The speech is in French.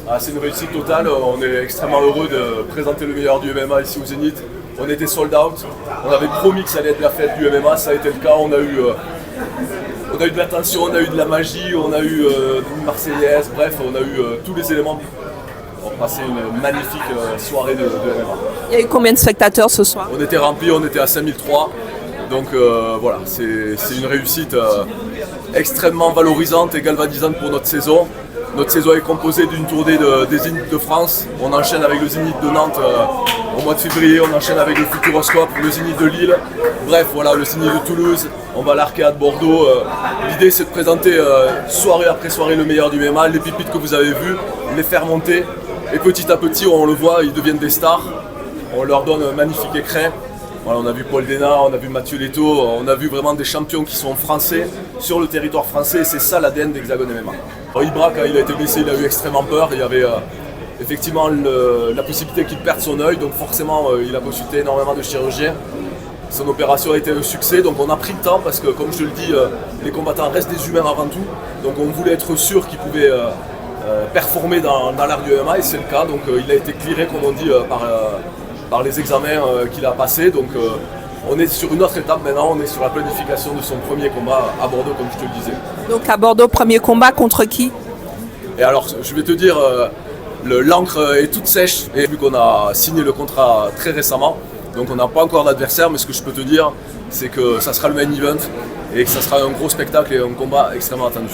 Ah, c'est une réussite totale, on est extrêmement heureux de présenter le meilleur du MMA ici au Zénith. On était sold out, on avait promis que ça allait être la fête du MMA, ça a été le cas, on a eu de l'attention, on a eu de la magie, on a eu une Marseillaise, bref, on a eu tous les éléments pour passer une magnifique soirée de MMA. Il y a eu combien de spectateurs ce soir? On était remplis, on était à 5003, donc voilà, c'est une réussite extrêmement valorisante et galvanisante pour notre saison. Notre saison est composée d'une tournée des Zéniths de France. On enchaîne avec le Zénith de Nantes au mois de février, on enchaîne avec le Futuroscope, le Zénith de Lille. Bref, voilà, le Zénith de Toulouse, on va à l'Arcade Bordeaux. L'idée, c'est de présenter soirée après soirée le meilleur du MMA, les pépites que vous avez vues, les faire monter. Et petit à petit, on le voit, ils deviennent des stars. On leur donne un magnifique écrin. Voilà, on a vu Paul Dénard, on a vu Mathieu Leto, on a vu vraiment des champions qui sont français sur le territoire français, et c'est ça l'ADN d'Hexagone MMA. Alors, Ibra, quand il a été blessé, il a eu extrêmement peur, il y avait effectivement la possibilité qu'il perde son œil, donc forcément il a consulté énormément de chirurgiens. Son opération a été un succès, donc on a pris le temps parce que, comme je le dis, les combattants restent des humains avant tout, donc on voulait être sûr qu'ils pouvaient performer dans l'art du MMA, et c'est le cas, donc il a été clearé, comme on dit, par les examens qu'il a passés. Donc on est sur une autre étape maintenant, on est sur la planification de son premier combat à Bordeaux, comme je te le disais. Donc à Bordeaux, premier combat contre qui? Et alors je vais te dire, l'encre est toute sèche, et vu qu'on a signé le contrat très récemment, donc on n'a pas encore d'adversaire, mais ce que je peux te dire, c'est que ça sera le main event et que ça sera un gros spectacle et un combat extrêmement attendu.